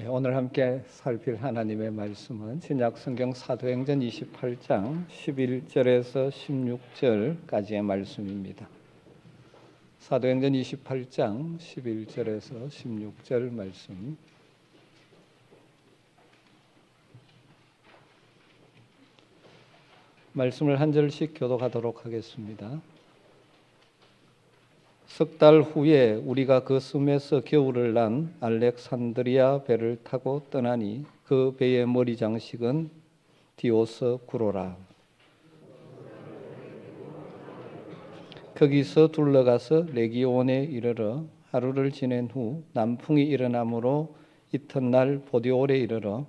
오늘 함께 살필 하나님의 말씀은 신약 성경 사도행전 28장 11절에서 16절까지의 말씀입니다. 사도행전 28장 11절에서 16절 말씀. 말씀을 한 절씩 교독하도록 하겠습니다. 석 달 후에 우리가 그 섬에서 겨울을 난 알렉산드리아 배를 타고 떠나니 그 배의 머리 장식은 디오스쿠로라. 거기서 둘러가서 레기온에 이르러 하루를 지낸 후 남풍이 일어나므로 이튿날 보디올에 이르러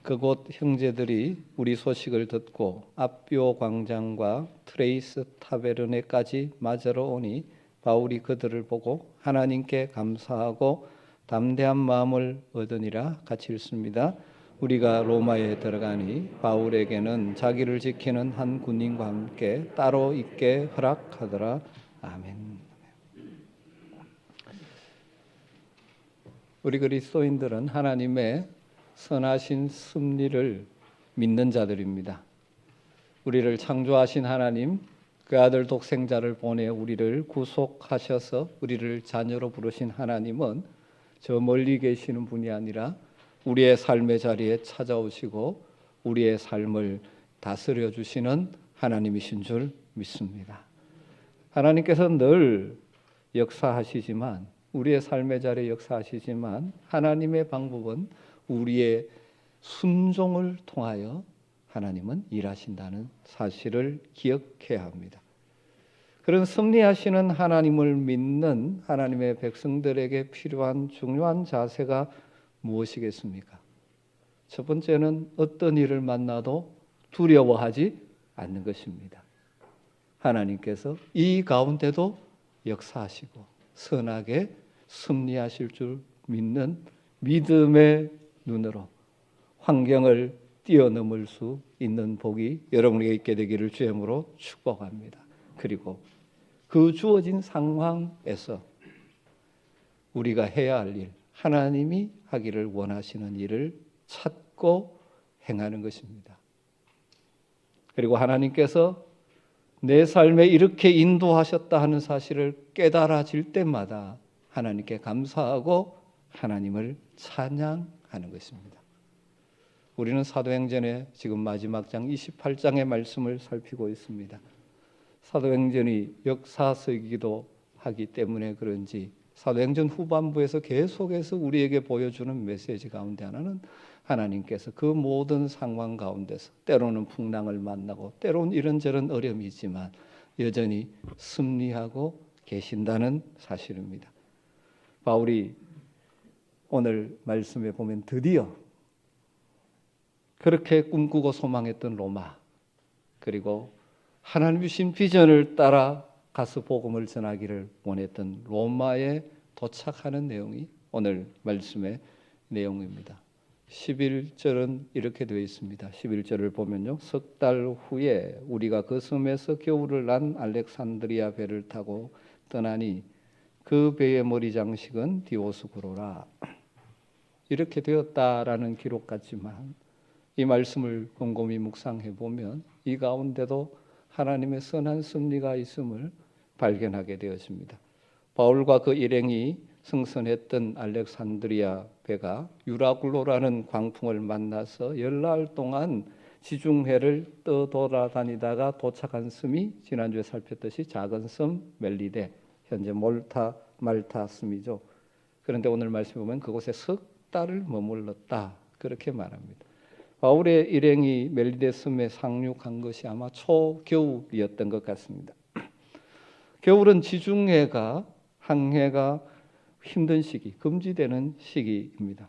그곳 형제들이 우리 소식을 듣고 앞비오 광장과 트레이스 타베르네까지 맞으러 오니 바울이 그들을 보고 하나님께 감사하고 담대한 마음을 얻으니라. 같이 읽습니다. 우리가 로마에 들어가니 바울에게는 자기를 지키는 한 군인과 함께 따로 있게 허락하더라. 아멘. 우리 그리스도인들은 하나님의 선하신 섭리를 믿는 자들입니다. 우리를 창조하신 하나님, 그 아들 독생자를 보내 우리를 구속하셔서 우리를 자녀로 부르신 하나님은 저 멀리 계시는 분이 아니라 우리의 삶의 자리에 찾아오시고 우리의 삶을 다스려 주시는 하나님이신 줄 믿습니다. 하나님께서 늘 역사하시지만, 우리의 삶의 자리에 역사하시지만 하나님의 방법은 우리의 순종을 통하여 하나님은 일하신다는 사실을 기억해야 합니다. 그런 섭리하시는 하나님을 믿는 하나님의 백성들에게 필요한 중요한 자세가 무엇이겠습니까? 첫 번째는 어떤 일을 만나도 두려워하지 않는 것입니다. 하나님께서 이 가운데도 역사하시고 선하게 섭리하실 줄 믿는 믿음의 눈으로 환경을 뛰어넘을 수 있는 복이 여러분에게 있게 되기를 주님으로 축복합니다. 그리고 그 주어진 상황에서 우리가 해야 할 일, 하나님이 하기를 원하시는 일을 찾고 행하는 것입니다. 그리고 하나님께서 내 삶에 이렇게 인도하셨다 하는 사실을 깨달아질 때마다 하나님께 감사하고 하나님을 찬양하는 것입니다. 우리는 사도행전의 지금 마지막 장 28장의 말씀을 살피고 있습니다. 사도행전이 역사서이기도 하기 때문에 그런지 사도행전 후반부에서 계속해서 우리에게 보여주는 메시지 가운데 하나는 하나님께서 그 모든 상황 가운데서 때로는 풍랑을 만나고 때로는 이런저런 어려움이 있지만 여전히 승리하고 계신다는 사실입니다. 바울이 오늘 말씀에 보면 드디어 그렇게 꿈꾸고 소망했던 로마, 그리고 하나님 주신 비전을 따라 가서 복음을 전하기를 원했던 로마에 도착하는 내용이 오늘 말씀의 내용입니다. 11절은 이렇게 되어 있습니다. 11절을 보면요, 석 달 후에 우리가 그 섬에서 겨울을 난 알렉산드리아 배를 타고 떠나니 그 배의 머리 장식은 디오스쿠로라. 이렇게 되었다라는 기록 같지만 이 말씀을 곰곰이 묵상해 보면 이 가운데도 하나님의 선한 섭리가 있음을 발견하게 되었습니다. 바울과 그 일행이 승선했던 알렉산드리아 배가 유라굴로라는 광풍을 만나서 열날 동안 지중해를 떠돌아다니다가 도착한 섬이 지난주에 살폈듯이 작은 섬 멜리데, 현재 말타 섬이죠. 그런데 오늘 말씀에 보면 그곳에 석 달을 머물렀다, 그렇게 말합니다. 바울의 일행이 멜리데 섬에 상륙한 것이 아마 초겨울이었던 것 같습니다. 겨울은 지중해가 항해가 힘든 시기, 금지되는 시기입니다.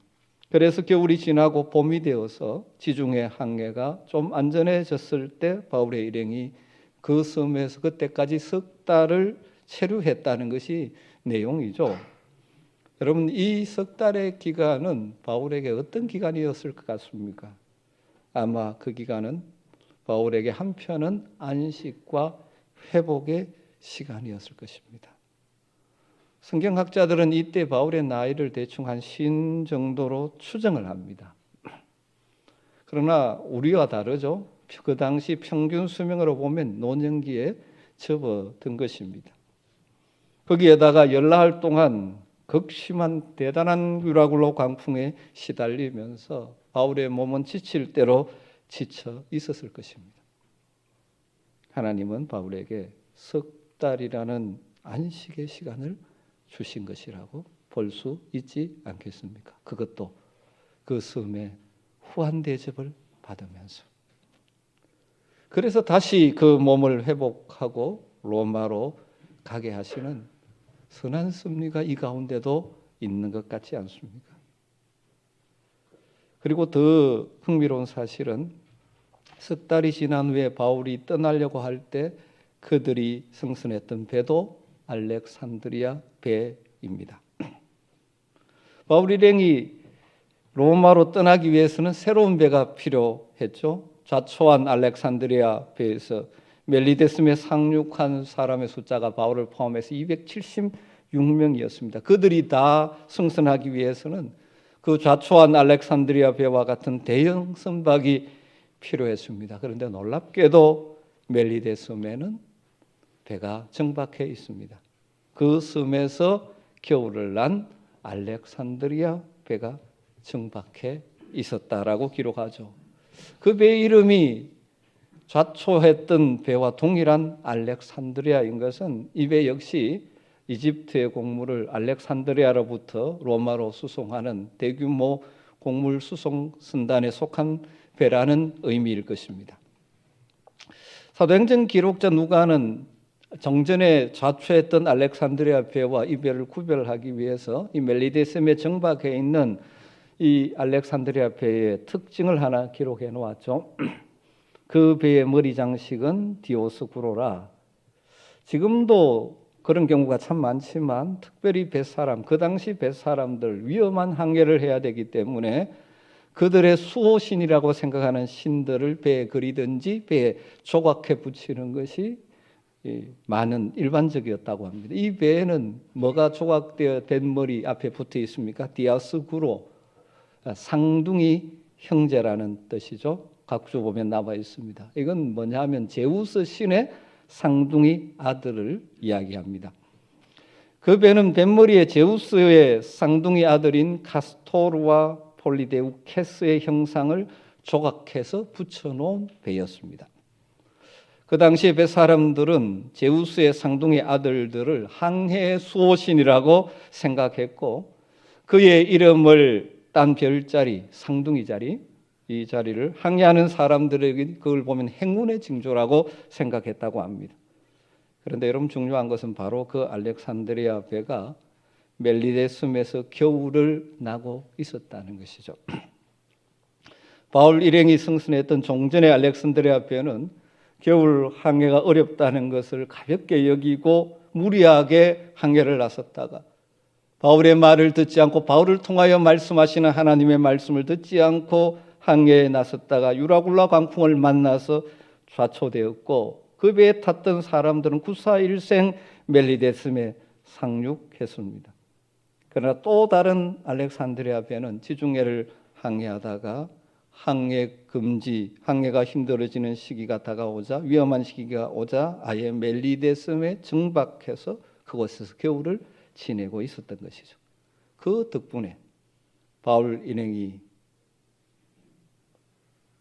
그래서 겨울이 지나고 봄이 되어서 지중해 항해가 좀 안전해졌을 때 바울의 일행이 그 섬에서 그때까지 석 달을 체류했다는 것이 내용이죠. 여러분, 이 석 달의 기간은 바울에게 어떤 기간이었을 것 같습니까? 아마 그 기간은 바울에게 한편은 안식과 회복의 시간이었을 것입니다. 성경학자들은 이때 바울의 나이를 대충 한 50 정도로 추정을 합니다. 그러나 우리와 다르죠. 그 당시 평균 수명으로 보면 노년기에 접어든 것입니다. 거기에다가 열나흘 동안 극심한 대단한 유라굴로 광풍에 시달리면서 바울의 몸은 지칠 대로 지쳐 있었을 것입니다. 하나님은 바울에게 석 달이라는 안식의 시간을 주신 것이라고 볼 수 있지 않겠습니까? 그것도 그 섬의 후한 대접을 받으면서. 그래서 다시 그 몸을 회복하고 로마로 가게 하시는 선한 섭리가 이 가운데도 있는 것 같지 않습니까? 그리고 더 흥미로운 사실은 석 달이 지난 후에 바울이 떠나려고 할 때 그들이 승선했던 배도 알렉산드리아 배입니다. 바울 일행이 로마로 떠나기 위해서는 새로운 배가 필요했죠. 좌초한 알렉산드리아 배에서 멜리데스에 상륙한 사람의 숫자가 바울을 포함해서 276명이었습니다. 그들이 다 승선하기 위해서는 그 좌초한 알렉산드리아 배와 같은 대형 선박이 필요했습니다. 그런데 놀랍게도 멜리데 섬에는 배가 정박해 있습니다. 그 섬에서 겨울을 난 알렉산드리아 배가 정박해 있었다라고 기록하죠. 그 배 이름이 좌초했던 배와 동일한 알렉산드리아인 것은 이 배 역시 이집트의 곡물을 알렉산드리아로부터 로마로 수송하는 대규모 곡물 수송 선단에 속한 배라는 의미일 것입니다. 사도행전 기록자 누가는 정전에 좌초했던 알렉산드리아 배와 이 배를 구별하기 위해서 이 멜리데섬에 정박해 있는 이 알렉산드리아 배의 특징을 하나 기록해 놓았죠. 그 배의 머리 장식은 디오스쿠로라. 지금도 그런 경우가 참 많지만 특별히 뱃사람, 그 당시 뱃사람들 위험한 항해를 해야 되기 때문에 그들의 수호신이라고 생각하는 신들을 배에 그리든지 배에 조각해 붙이는 것이 많은 일반적이었다고 합니다. 이 배에는 뭐가 조각되어 된 머리 앞에 붙어 있습니까? 디아스구로, 상둥이 형제라는 뜻이죠. 각주 보면 나와 있습니다. 이건 뭐냐면 제우스 신의 상둥이 아들을 이야기합니다. 그 배는 뱃머리에 제우스의 쌍둥이 아들인 카스토르와 폴리데우케스의 형상을 조각해서 붙여놓은 배였습니다. 그 당시에 배 사람들은 제우스의 쌍둥이 아들들을 항해의 수호신이라고 생각했고 그의 이름을 딴 별자리, 상둥이 자리, 이 자리를 항해하는 사람들에게 그걸 보면 행운의 징조라고 생각했다고 합니다. 그런데 여러분 중요한 것은 바로 그 알렉산드리아 배가 멜리데섬에서 겨울을 나고 있었다는 것이죠. 바울 일행이 승선했던 종전의 알렉산드리아 배는 겨울 항해가 어렵다는 것을 가볍게 여기고 무리하게 항해를 나섰다가 바울의 말을 듣지 않고 바울을 통하여 말씀하시는 하나님의 말씀을 듣지 않고 항해에 나섰다가 유라굴라 광풍을 만나서 좌초되었고 그 배에 탔던 사람들은 구사일생 멜리데섬에 상륙했습니다. 그러나 또 다른 알렉산드리아 배는 지중해를 항해하다가 항해 금지, 항해가 힘들어지는 시기가 다가오자 위험한 시기가 오자 아예 멜리데섬에 정박해서 그곳에서 겨울을 지내고 있었던 것이죠. 그 덕분에 바울 일행이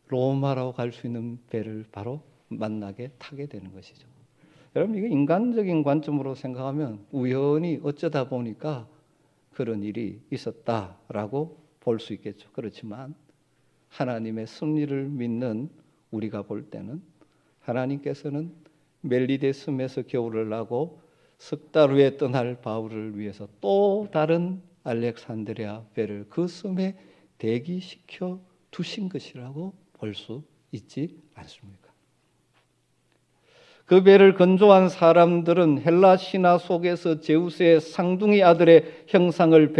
로마로 갈 수 있는 배를 바로 만나게 타게 되는 것이죠. 여러분 이게 인간적인 관점으로 생각하면 우연히 어쩌다 보니까 그런 일이 있었다라고 볼 수 있겠죠. 그렇지만 하나님의 섭리를 믿는 우리가 볼 때는 하나님께서는 멜리데섬에서 겨울을 나고 석 달 후에 떠날 바울을 위해서 또 다른 알렉산드리아 배를 그 섬에 대기시켜 두신 것이라고 볼 수 있지 않습니까? 그 배를 건조한 사람들은 헬라 신화 속에서 제우스의 상둥이 아들의 형상을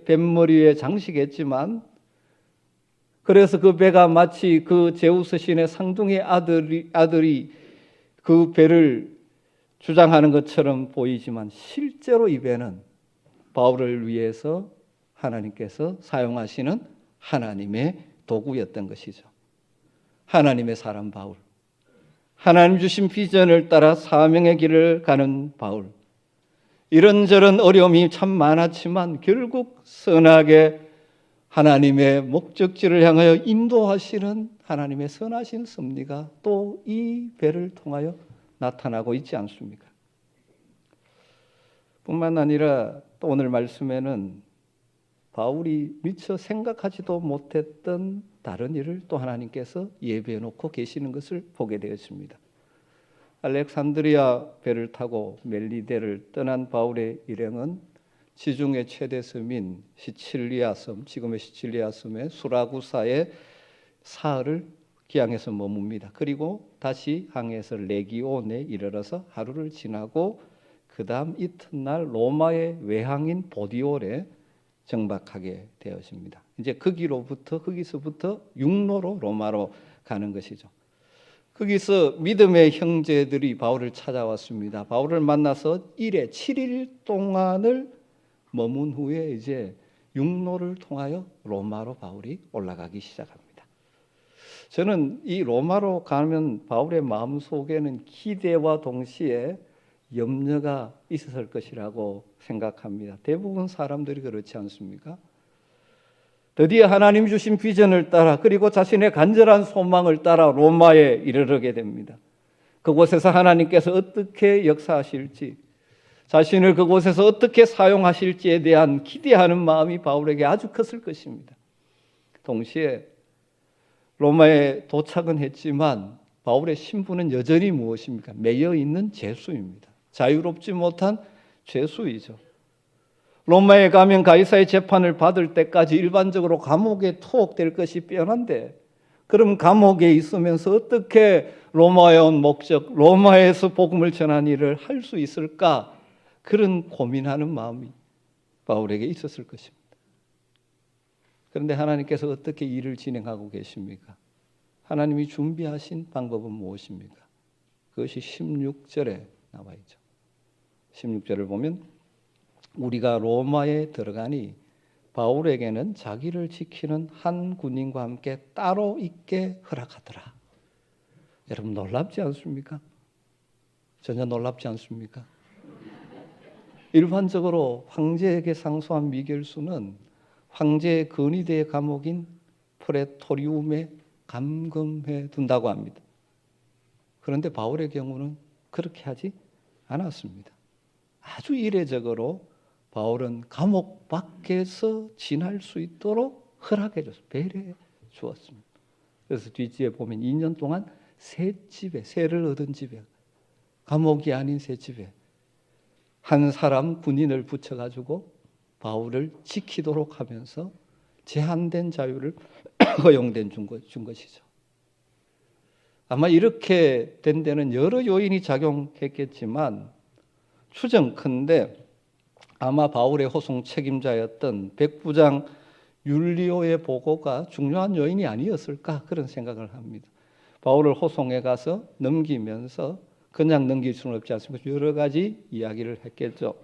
뱃머리에 장식했지만 그래서 그 배가 마치 그 제우스 신의 상둥이 아들이 그 배를 주장하는 것처럼 보이지만 실제로 이 배는 바울을 위해서 하나님께서 사용하시는 하나님의 도구였던 것이죠. 하나님의 사람 바울, 하나님 주신 비전을 따라 사명의 길을 가는 바울, 이런저런 어려움이 참 많았지만 결국 선하게 하나님의 목적지를 향하여 인도하시는 하나님의 선하신 섭리가 또 이 배를 통하여 나타나고 있지 않습니까? 뿐만 아니라 또 오늘 말씀에는 바울이 미처 생각하지도 못했던 다른 일을 또 하나님께서 예비해 놓고 계시는 것을 보게 되었습니다. 알렉산드리아 배를 타고 멜리데를 떠난 바울의 일행은 지중해 최대 섬인 시칠리아 섬, 지금의 시칠리아 섬의 수라구사의 사흘을 기항에서 머뭅니다. 그리고 다시 항해해서 레기온에 이르러서 하루를 지나고 그 다음 이튿날 로마의 외항인 보디올에 정박하게 되었습니다. 이제 거기서부터 육로로 로마로 가는 것이죠. 거기서 믿음의 형제들이 바울을 찾아왔습니다. 바울을 만나서 7일 동안을 머문 후에 이제 육로를 통하여 로마로 바울이 올라가기 시작합니다. 저는 이 로마로 가면 바울의 마음속에는 기대와 동시에 염려가 있었을 것이라고 생각합니다. 대부분 사람들이 그렇지 않습니까? 드디어 하나님 주신 비전을 따라 그리고 자신의 간절한 소망을 따라 로마에 이르게 됩니다. 그곳에서 하나님께서 어떻게 역사하실지, 자신을 그곳에서 어떻게 사용하실지에 대한 기대하는 마음이 바울에게 아주 컸을 것입니다. 동시에 로마에 도착은 했지만 바울의 신분은 여전히 무엇입니까? 매여 있는 죄수입니다. 자유롭지 못한 죄수이죠. 로마에 가면 가이사의 재판을 받을 때까지 일반적으로 감옥에 투옥될 것이 뻔한데, 그럼 감옥에 있으면서 어떻게 로마에 온 목적, 로마에서 복음을 전하는 일을 할 수 있을까? 그런 고민하는 마음이 바울에게 있었을 것입니다. 그런데 하나님께서 어떻게 일을 진행하고 계십니까? 하나님이 준비하신 방법은 무엇입니까? 그것이 16절에 나와 있죠. 16절을 보면 우리가 로마에 들어가니 바울에게는 자기를 지키는 한 군인과 함께 따로 있게 허락하더라. 여러분 놀랍지 않습니까? 전혀 놀랍지 않습니까? 일반적으로 황제에게 상소한 미결수는 황제의 근위대의 감옥인 프레토리움에 감금해 둔다고 합니다. 그런데 바울의 경우는 그렇게 하지 않았습니다. 아주 이례적으로 바울은 감옥 밖에서 지날 수 있도록 허락해 줬습니다. 배려해 주었습니다. 그래서 뒷집에 보면 2년 동안 새 집에, 새를 얻은 집에, 감옥이 아닌 새 집에 한 사람 군인을 붙여가지고 바울을 지키도록 하면서 제한된 자유를 허용된 준 것이죠. 아마 이렇게 된 데는 여러 요인이 작용했겠지만 추정컨대 아마 바울의 호송 책임자였던 백부장 율리오의 보고가 중요한 요인이 아니었을까 그런 생각을 합니다. 바울을 호송에 가서 넘기면서 그냥 넘길 수는 없지 않습니까? 여러 가지 이야기를 했겠죠.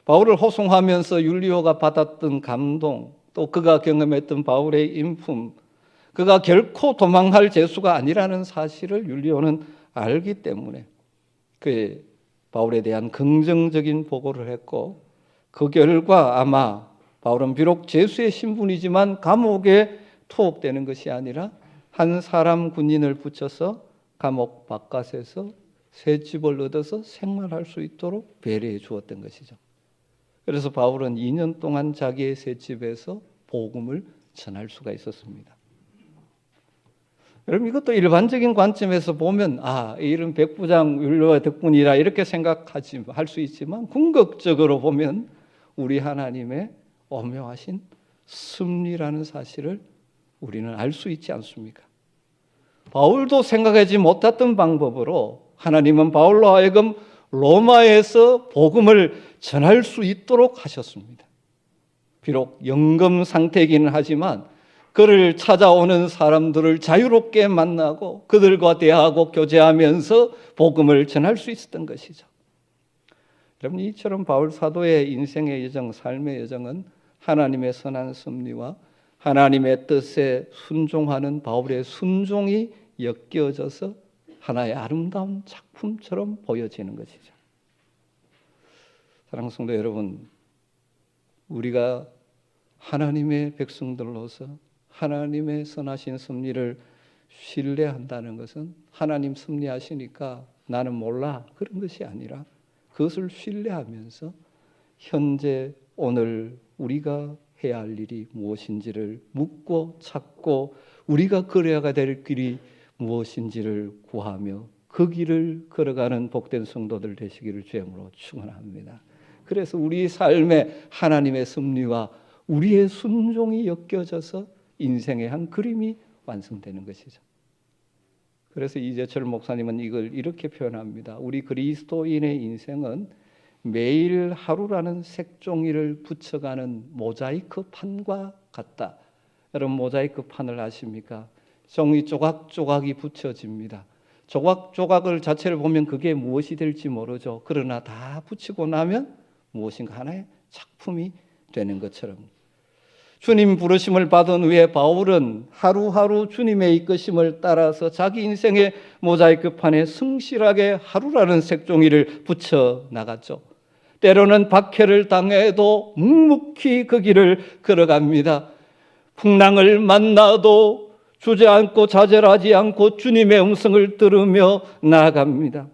바울을 호송하면서 율리오가 받았던 감동, 또 그가 경험했던 바울의 인품, 그가 결코 도망할 죄수가 아니라는 사실을 율리오는 알기 때문에 그의 바울에 대한 긍정적인 보고를 했고, 그 결과 아마 바울은 비록 죄수의 신분이지만 감옥에 투옥되는 것이 아니라 한 사람 군인을 붙여서 감옥 바깥에서 새 집을 얻어서 생활할 수 있도록 배려해 주었던 것이죠. 그래서 바울은 2년 동안 자기의 새 집에서 복음을 전할 수가 있었습니다. 여러분 이것도 일반적인 관점에서 보면 이런 백부장 율리오의 덕분이라 이렇게 생각할 수 있지만 궁극적으로 보면 우리 하나님의 오묘하신 섭리라는 사실을 우리는 알 수 있지 않습니까? 바울도 생각하지 못했던 방법으로 하나님은 바울로 하여금 로마에서 복음을 전할 수 있도록 하셨습니다. 비록 영금 상태이기는 하지만 그를 찾아오는 사람들을 자유롭게 만나고 그들과 대화하고 교제하면서 복음을 전할 수 있었던 것이죠. 여러분, 이처럼 바울 사도의 인생의 여정, 삶의 여정은 하나님의 선한 섭리와 하나님의 뜻에 순종하는 바울의 순종이 엮여져서 하나의 아름다운 작품처럼 보여지는 것이죠. 사랑하는 성도 여러분, 우리가 하나님의 백성들로서 하나님의 선하신 섭리를 신뢰한다는 것은 하나님 섭리하시니까 나는 몰라, 그런 것이 아니라 그것을 신뢰하면서 현재 오늘 우리가 해야 할 일이 무엇인지를 묻고 찾고 우리가 걸어야 될 길이 무엇인지를 구하며 그 길을 걸어가는 복된 성도들 되시기를 주님으로 축원합니다. 그래서 우리 삶에 하나님의 섭리와 우리의 순종이 엮여져서 인생의 한 그림이 완성되는 것이죠. 그래서 이재철 목사님은 이걸 이렇게 표현합니다. 우리 그리스도인의 인생은 매일 하루라는 색종이를 붙여가는 모자이크 판과 같다. 여러분, 모자이크 판을 아십니까? 종이 조각조각이 붙여집니다. 조각조각을 자체를 보면 그게 무엇이 될지 모르죠. 그러나 다 붙이고 나면 무엇인가 하나의 작품이 되는 것처럼 주님 부르심을 받은 후에 바울은 하루하루 주님의 이끄심을 따라서 자기 인생의 모자이크 판에 성실하게 하루라는 색종이를 붙여 나갔죠. 때로는 박해를 당해도 묵묵히 그 길을 걸어갑니다. 풍랑을 만나도 주저앉고 좌절하지 않고 주님의 음성을 들으며 나아갑니다.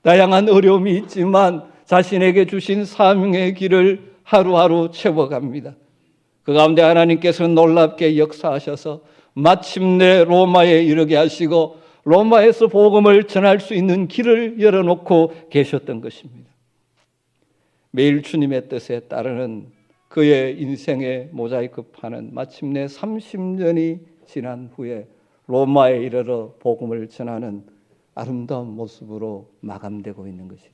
다양한 어려움이 있지만 자신에게 주신 사명의 길을 하루하루 채워갑니다. 그 가운데 하나님께서는 놀랍게 역사하셔서 마침내 로마에 이르게 하시고 로마에서 복음을 전할 수 있는 길을 열어놓고 계셨던 것입니다. 매일 주님의 뜻에 따르는 그의 인생의 모자이크 판은 마침내 30년이 지난 후에 로마에 이르러 복음을 전하는 아름다운 모습으로 마감되고 있는 것이죠.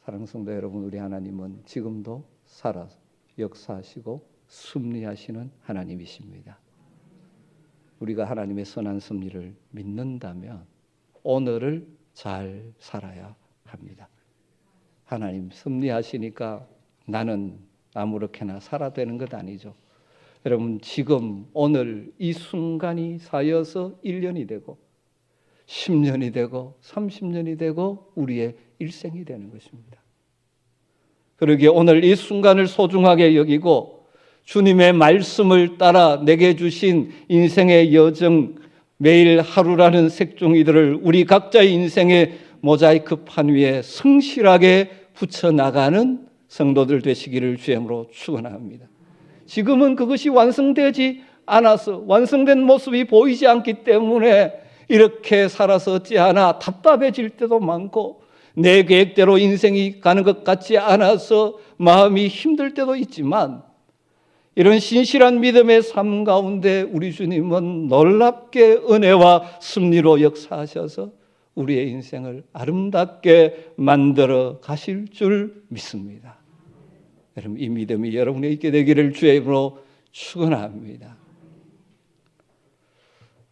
사랑하는 성도 여러분, 우리 하나님은 지금도 살아서 역사하시고 섭리하시는 하나님이십니다. 우리가 하나님의 선한 섭리를 믿는다면 오늘을 잘 살아야 합니다. 하나님 섭리하시니까 나는 아무렇게나 살아야 되는 것 아니죠. 여러분, 지금 오늘 이 순간이 쌓여서 1년이 되고 10년이 되고 30년이 되고 우리의 일생이 되는 것입니다. 그러기에 오늘 이 순간을 소중하게 여기고 주님의 말씀을 따라 내게 주신 인생의 여정, 매일 하루라는 색종이들을 우리 각자의 인생의 모자이크 판 위에 성실하게 붙여나가는 성도들 되시기를 주님으로 축원합니다. 지금은 그것이 완성되지 않아서 완성된 모습이 보이지 않기 때문에 이렇게 살아서 어찌하나 답답해질 때도 많고 내 계획대로 인생이 가는 것 같지 않아서 마음이 힘들 때도 있지만 이런 신실한 믿음의 삶 가운데 우리 주님은 놀랍게 은혜와 섭리로 역사하셔서 우리의 인생을 아름답게 만들어 가실 줄 믿습니다. 여러분, 이 믿음이 여러분에 있게 되기를 주의 이름으로 축원합니다.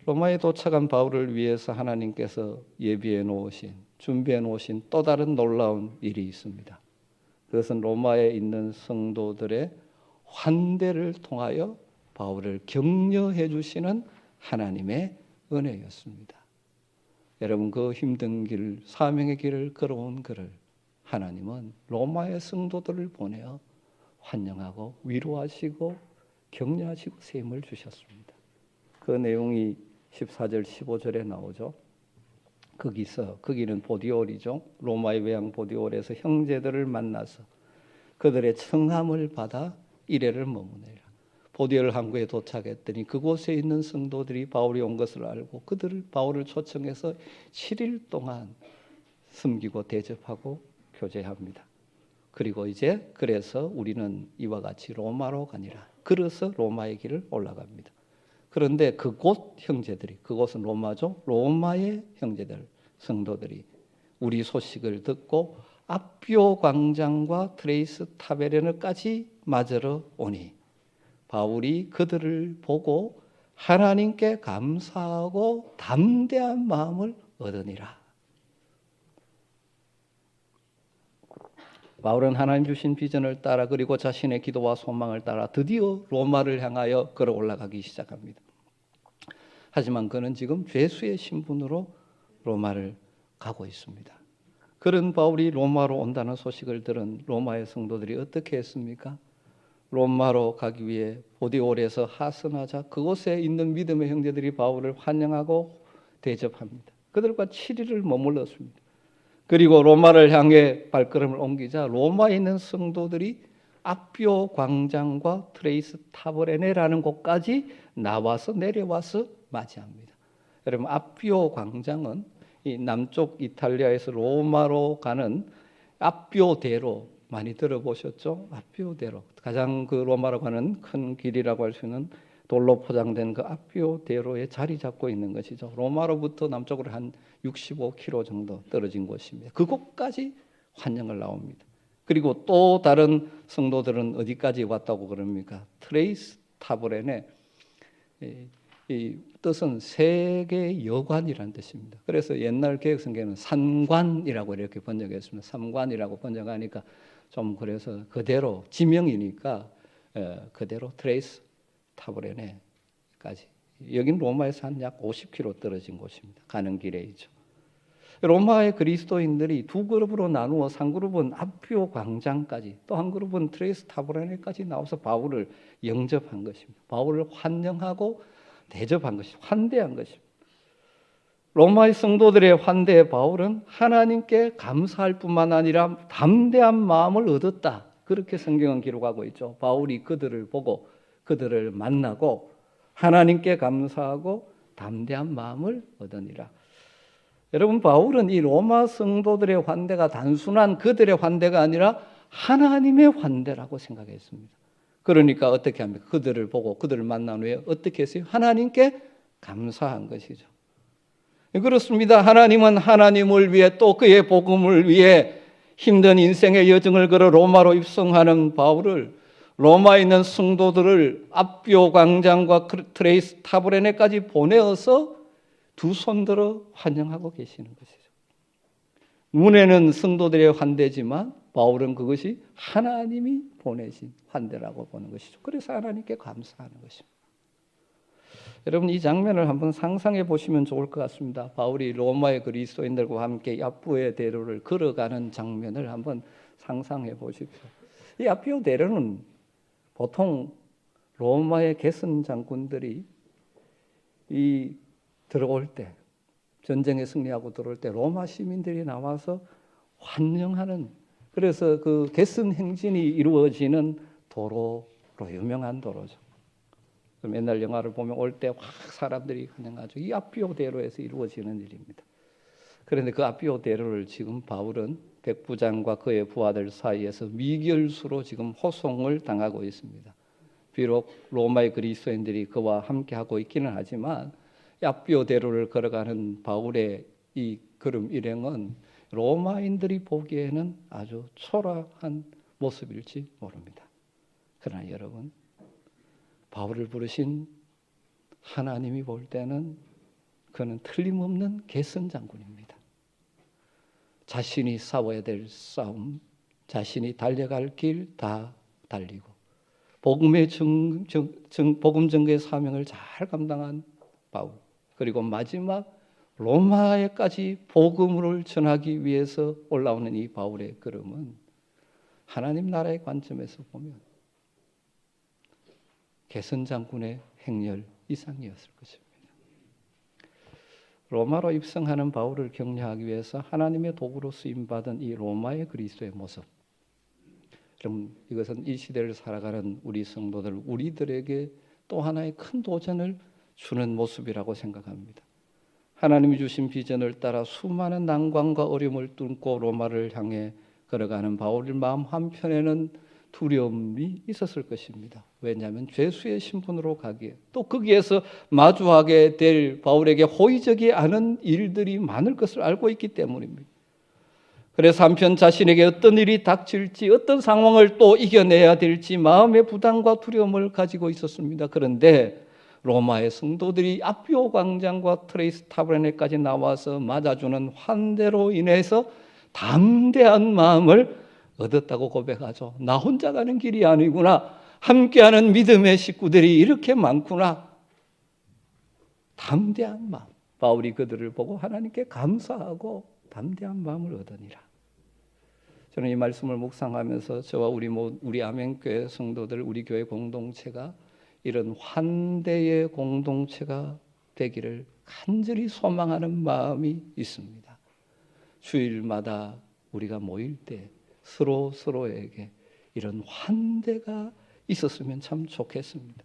로마에 도착한 바울을 위해서 하나님께서 예비해 놓으신 준비해 놓으신 또 다른 놀라운 일이 있습니다. 그것은 로마에 있는 성도들의 환대를 통하여 바울을 격려해 주시는 하나님의 은혜였습니다. 여러분, 그 힘든 길, 사명의 길을 걸어온 그를 하나님은 로마의 성도들을 보내어 환영하고 위로하시고 격려하시고 세임을 주셨습니다. 그 내용이 14절 15절에 나오죠. 거기는 보디올이죠. 로마의 외양 보디올에서 형제들을 만나서 그들의 청함을 받아 이래를 머무내라. 보디올 항구에 도착했더니 그곳에 있는 성도들이 바울이 온 것을 알고 바울을 초청해서 7일 동안 섬기고 대접하고 교제합니다. 그리고 그래서 우리는 이와 같이 로마로 가니라. 그래서 로마의 길을 올라갑니다. 그런데 그곳은 로마죠. 로마의 형제들, 성도들이 우리 소식을 듣고 앞비오 광장과 트레이스 타베르네까지 맞으러 오니 바울이 그들을 보고 하나님께 감사하고 담대한 마음을 얻으니라. 바울은 하나님 주신 비전을 따라 그리고 자신의 기도와 소망을 따라 드디어 로마를 향하여 걸어 올라가기 시작합니다. 하지만 그는 지금 죄수의 신분으로 로마를 가고 있습니다. 그런 바울이 로마로 온다는 소식을 들은 로마의 성도들이 어떻게 했습니까? 로마로 가기 위해 보디올에서 하선하자 그곳에 있는 믿음의 형제들이 바울을 환영하고 대접합니다. 그들과 7일을 머물렀습니다. 그리고 로마를 향해 발걸음을 옮기자 로마에 있는 성도들이 아피오 광장과 트레이스 타버레네라는 곳까지 내려와서 맞이합니다. 여러분, 아피오 광장은 이 남쪽 이탈리아에서 로마로 가는 아피오 대로 많이 들어보셨죠? 아피오 대로, 가장 그 로마로 가는 큰 길이라고 할 수 있는 돌로 포장된 그 아피오 대로에 자리 잡고 있는 것이죠. 로마로부터 남쪽으로 한 65km 정도 떨어진 곳입니다. 그곳까지 환영을 나옵니다. 그리고 또 다른 성도들은 어디까지 왔다고 그럽니까? 트레이스 타브렌에, 이 뜻은 세계 여관이라는 뜻입니다. 그래서 옛날 개혁성경에는 산관이라고 이렇게 번역했습니다. 삼관이라고 번역하니까 좀 그래서 그대로 지명이니까 그대로 트레이스 타브레네까지. 여긴 로마에서 한 약 50km 떨어진 곳입니다. 가는 길에 있죠. 로마의 그리스도인들이 두 그룹으로 나누어서 한 그룹은 아피오 광장까지, 또 한 그룹은 트레이스 타브레네까지 나와서 바울을 영접한 것입니다. 바울을 환영하고 대접한 것입니다. 환대한 것입니다. 로마의 성도들의 환대에 바울은 하나님께 감사할 뿐만 아니라 담대한 마음을 얻었다. 그렇게 성경은 기록하고 있죠. 바울이 그들을 보고 그들을 만나고 하나님께 감사하고 담대한 마음을 얻으니라. 여러분, 바울은 이 로마 성도들의 환대가 단순한 그들의 환대가 아니라 하나님의 환대라고 생각했습니다. 그러니까 어떻게 합니까? 그들을 보고 그들을 만난 후에 어떻게 했어요? 하나님께 감사한 것이죠. 그렇습니다. 하나님은 하나님을 위해 또 그의 복음을 위해 힘든 인생의 여정을 걸어 로마로 입성하는 바울을, 로마에 있는 성도들을 아피오 광장과 트레이스 타브레네까지 보내어서 두 손 들어 환영하고 계시는 것이죠. 눈에는 성도들의 환대지만 바울은 그것이 하나님이 보내신 환대라고 보는 것이죠. 그래서 하나님께 감사하는 것입니다. 여러분, 이 장면을 한번 상상해 보시면 좋을 것 같습니다. 바울이 로마의 그리스도인들과 함께 아피오의 대로를 걸어가는 장면을 한번 상상해 보십시오. 이 아피오 대로는 보통 로마의 개선 장군들이 들어올 때, 전쟁에 승리하고 들어올 때 로마 시민들이 나와서 환영하는, 그래서 그 개선 행진이 이루어지는 도로로 유명한 도로죠. 옛날 영화를 보면 올 때 확 사람들이 환영하죠. 이 아피오 대로에서 이루어지는 일입니다. 그런데 그 아피오 대로를 지금 바울은 백부장과 그의 부하들 사이에서 미결수로 지금 호송을 당하고 있습니다. 비록 로마의 그리스도인들이 그와 함께하고 있기는 하지만 아피오 대로를 걸어가는 바울의 이 걸음 일행은 로마인들이 보기에는 아주 초라한 모습일지 모릅니다. 그러나 여러분, 바울을 부르신 하나님이 볼 때는 그는 틀림없는 개선 장군입니다. 자신이 싸워야 될 싸움, 자신이 달려갈 길 다 달리고 복음 전거의 사명을 잘 감당한 바울, 그리고 마지막 로마에까지 복음을 전하기 위해서 올라오는 이 바울의 걸음은 하나님 나라의 관점에서 보면 개선 장군의 행렬 이상이었을 것입니다. 로마로 입성하는 바울을 격려하기 위해서 하나님의 도구로 쓰임받은 이 로마의 그리스도의 모습, 그럼 이것은 이 시대를 살아가는 우리 성도들, 우리들에게 또 하나의 큰 도전을 주는 모습이라고 생각합니다. 하나님이 주신 비전을 따라 수많은 난관과 어려움을 뚫고 로마를 향해 걸어가는 바울의 마음 한편에는 두려움이 있었을 것입니다. 왜냐하면 죄수의 신분으로 가기에, 또 거기에서 마주하게 될 바울에게 호의적이 않은 일들이 많을 것을 알고 있기 때문입니다. 그래서 한편 자신에게 어떤 일이 닥칠지, 어떤 상황을 또 이겨내야 될지 마음의 부담과 두려움을 가지고 있었습니다. 그런데 로마의 성도들이 아피오 광장과 트레이스 타브레네까지 나와서 맞아주는 환대로 인해서 담대한 마음을 얻었다고 고백하죠. 나 혼자 가는 길이 아니구나. 함께하는 믿음의 식구들이 이렇게 많구나. 담대한 마음. 바울이 그들을 보고 하나님께 감사하고 담대한 마음을 얻으니라. 저는 이 말씀을 묵상하면서 저와 우리 아멘교회 성도들, 우리 교회 공동체가 이런 환대의 공동체가 되기를 간절히 소망하는 마음이 있습니다. 주일마다 우리가 모일 때 서로에게 이런 환대가 있었으면 참 좋겠습니다.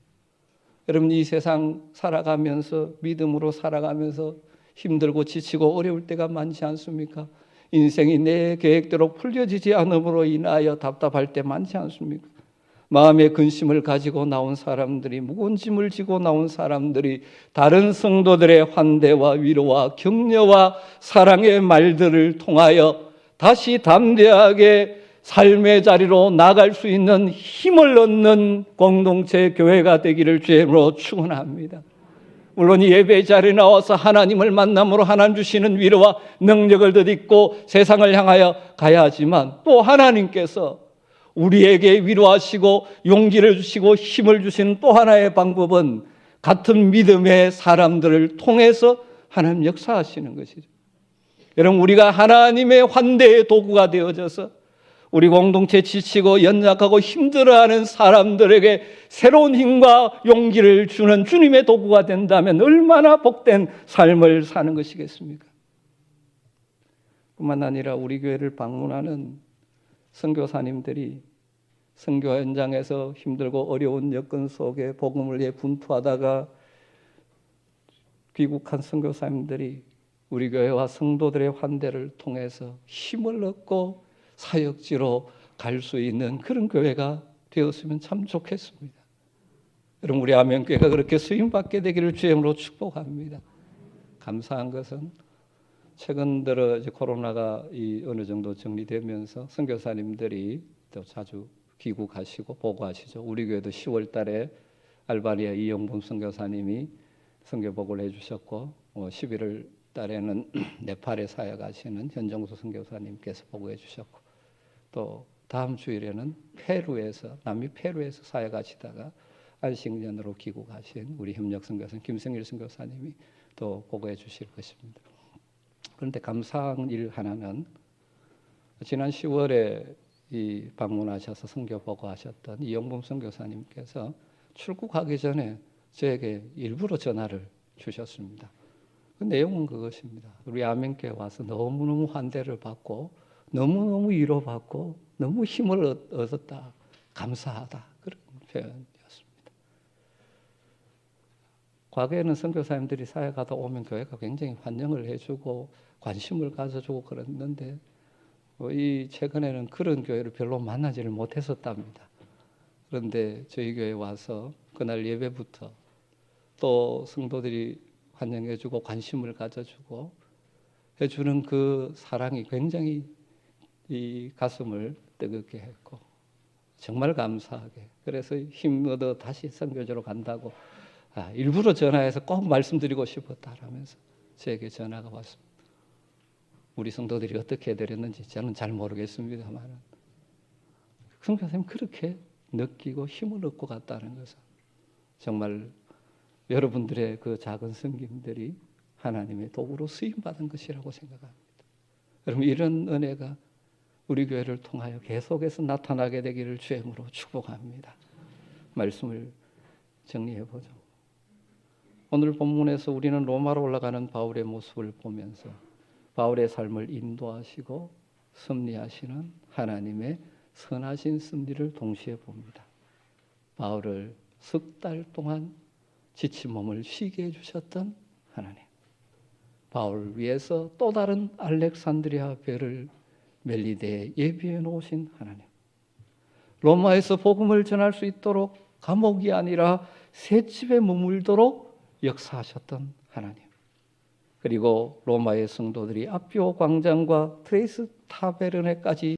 여러분, 이 세상 살아가면서, 믿음으로 살아가면서 힘들고 지치고 어려울 때가 많지 않습니까? 인생이 내 계획대로 풀려지지 않음으로 인하여 답답할 때 많지 않습니까? 마음의 근심을 가지고 나온 사람들이, 무거운 짐을 지고 나온 사람들이 다른 성도들의 환대와 위로와 격려와 사랑의 말들을 통하여 다시 담대하게 삶의 자리로 나갈 수 있는 힘을 얻는 공동체 교회가 되기를 주의 이름으로 축원합니다. 물론 이 예배 자리에 나와서 하나님을 만남으로 하나님 주시는 위로와 능력을 덧입고 세상을 향하여 가야 하지만, 또 하나님께서 우리에게 위로하시고 용기를 주시고 힘을 주시는 또 하나의 방법은 같은 믿음의 사람들을 통해서 하나님 역사하시는 것이죠. 여러분, 우리가 하나님의 환대의 도구가 되어져서 우리 공동체 지치고 연약하고 힘들어하는 사람들에게 새로운 힘과 용기를 주는 주님의 도구가 된다면 얼마나 복된 삶을 사는 것이겠습니까? 뿐만 아니라 우리 교회를 방문하는 선교사님들이 선교 현장에서 힘들고 어려운 여건 속에 복음을 위해 분투하다가 귀국한 선교사님들이 우리 교회와 성도들의 환대를 통해서 힘을 얻고 사역지로 갈 수 있는 그런 교회가 되었으면 참 좋겠습니다. 여러분, 우리 아멘교회가 그렇게 쓰임받게 되기를 주의 이름으로 축복합니다. 감사한 것은 최근 들어 이제 코로나가 어느 정도 정리되면서 선교사님들이 또 자주 귀국하시고 보고하시죠. 우리 교회도 10월 달에 알바니아 이영범 선교사님이 선교복을 해주셨고, 11월 달에는 네팔에 사역하시는 현정수 선교사님께서 보고해 주셨고, 또 다음 주일에는 남미 페루에서 사역하시다가 안식년으로 귀국하신 우리 협력 선교사님 김성일 선교사님이 또 보고해 주실 것입니다. 그런데 감사한 일 하나는 지난 10월에 방문하셔서 선교 보고하셨던 이영범 선교사님께서 출국하기 전에 저에게 일부러 전화를 주셨습니다. 그 내용은 그것입니다. 우리 아멘교회 와서 너무너무 환대를 받고 너무너무 위로받고 너무 힘을 얻었다, 감사하다, 그런 표현이었습니다. 과거에는 선교사님들이 사역하다 오면 교회가 굉장히 환영을 해주고 관심을 가져주고 그랬는데 이 최근에는 그런 교회를 별로 만나지를 못했었답니다. 그런데 저희 교회에 와서 그날 예배부터 또 성도들이 환영해주고 관심을 가져주고 해주는 그 사랑이 굉장히 이 가슴을 뜨겁게 했고 정말 감사하게, 그래서 힘 얻어 다시 선교지로 간다고 일부러 전화해서 꼭 말씀드리고 싶었다라면서 제게 전화가 왔습니다. 우리 성도들이 어떻게 해드렸는지 저는 잘 모르겠습니다만 선교사님 그렇게 느끼고 힘을 얻고 갔다는 것은 정말 여러분들의 그 작은 섬김들이 하나님의 도구로 쓰임받은 것이라고 생각합니다. 여러분, 이런 은혜가 우리 교회를 통하여 계속해서 나타나게 되기를 주의 이름으로 축복합니다. 말씀을 정리해 보죠. 오늘 본문에서 우리는 로마로 올라가는 바울의 모습을 보면서 바울의 삶을 인도하시고 섭리하시는 하나님의 선하신 섭리를 동시에 봅니다. 바울을 석 달 동안 지친 몸을 쉬게 해주셨던 하나님, 바울을 위해서 또 다른 알렉산드리아 배를 멜리데에 예비해 놓으신 하나님, 로마에서 복음을 전할 수 있도록 감옥이 아니라 새 집에 머물도록 역사하셨던 하나님, 그리고 로마의 성도들이 아피오 광장과 트레이스 타베르네까지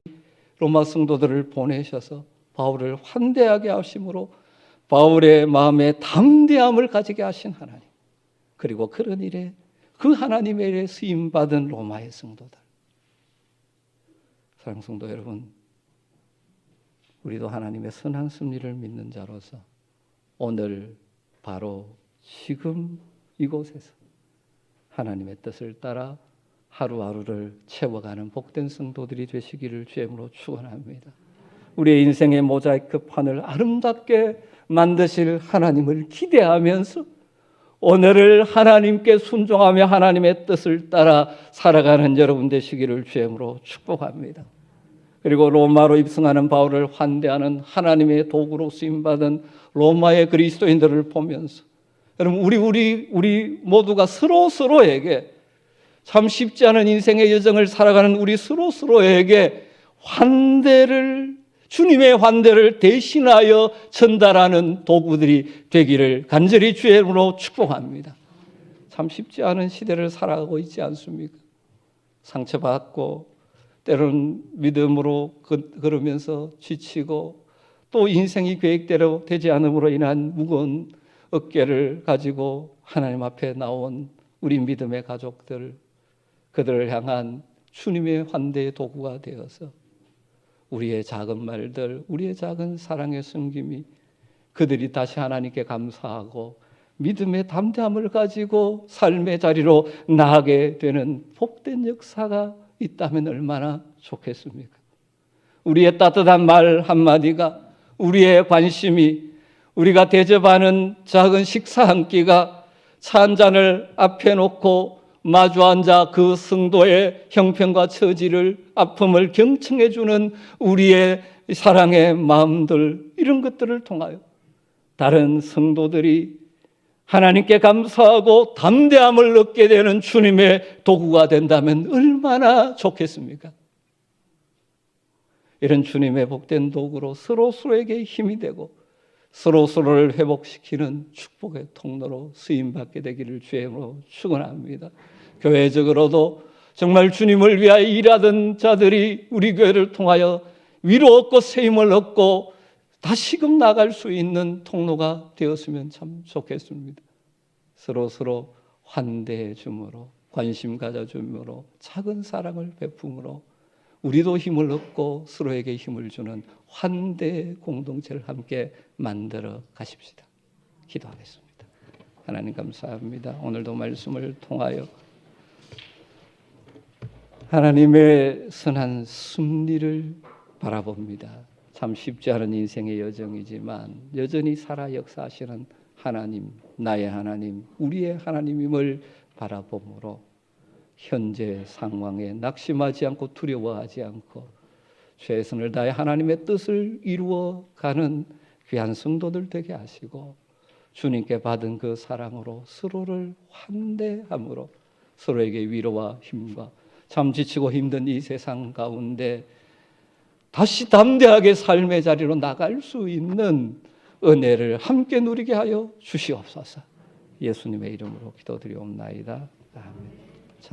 로마 성도들을 보내셔서 바울을 환대하게 하심으로 바울의 마음에 담대함을 가지게 하신 하나님, 그리고 그런 일에 그 하나님의 일에 쓰임받은 로마의 성도들. 사랑하는 성도 여러분, 우리도 하나님의 선한 섭리를 믿는 자로서 오늘 바로 지금 이곳에서 하나님의 뜻을 따라 하루하루를 채워가는 복된 성도들이 되시기를 주님으로 축원합니다. 우리의 인생의 모자이크 판을 아름답게 만드실 하나님을 기대하면서 오늘을 하나님께 순종하며 하나님의 뜻을 따라 살아가는 여러분 되시기를 주님으로 축복합니다. 그리고 로마로 입성하는 바울을 환대하는 하나님의 도구로 쓰임받은 로마의 그리스도인들을 보면서 여러분 우리 모두가 서로에게 참 쉽지 않은 인생의 여정을 살아가는 우리 서로에게 주님의 환대를 대신하여 전달하는 도구들이 되기를 간절히 주의 이름으로 축복합니다. 참 쉽지 않은 시대를 살아가고 있지 않습니까? 상처받고 때로는 믿음으로 걸으면서 지치고 또 인생이 계획대로 되지 않음으로 인한 무거운 어깨를 가지고 하나님 앞에 나온 우리 믿음의 가족들, 그들을 향한 주님의 환대의 도구가 되어서 우리의 작은 말들, 우리의 작은 사랑의 숨김이 그들이 다시 하나님께 감사하고 믿음의 담대함을 가지고 삶의 자리로 나아가게 되는 복된 역사가 있다면 얼마나 좋겠습니까? 우리의 따뜻한 말 한마디가, 우리의 관심이, 우리가 대접하는 작은 식사 한 끼가 차 한 잔을 앞에 놓고 마주 앉아 그 성도의 형편과 처지를, 아픔을 경청해 주는 우리의 사랑의 마음들, 이런 것들을 통하여 다른 성도들이 하나님께 감사하고 담대함을 얻게 되는 주님의 도구가 된다면 얼마나 좋겠습니까? 이런 주님의 복된 도구로 서로에게 힘이 되고 서로를 회복시키는 축복의 통로로 쓰임받게 되기를 주의 이름으로 축원합니다. 교회적으로도 정말 주님을 위하여 일하던 자들이 우리 교회를 통하여 위로 얻고 세임을 얻고 다시금 나갈 수 있는 통로가 되었으면 참 좋겠습니다. 서로 환대해 줌으로, 관심 가져 줌으로, 작은 사랑을 베품으로 우리도 힘을 얻고 서로에게 힘을 주는 환대 공동체를 함께 만들어 가십시다. 기도하겠습니다. 하나님 감사합니다. 오늘도 말씀을 통하여 하나님의 선한 섭리를 바라봅니다. 참 쉽지 않은 인생의 여정이지만 여전히 살아 역사하시는 하나님, 나의 하나님, 우리의 하나님임을 바라봄으로 현재 상황에 낙심하지 않고 두려워하지 않고 최선을 다해 하나님의 뜻을 이루어가는 귀한 성도들 되게 하시고 주님께 받은 그 사랑으로 서로를 환대함으로 서로에게 위로와 힘과 참 지치고 힘든 이 세상 가운데 다시 담대하게 삶의 자리로 나갈 수 있는 은혜를 함께 누리게 하여 주시옵소서. 예수님의 이름으로 기도드리옵나이다. 아멘.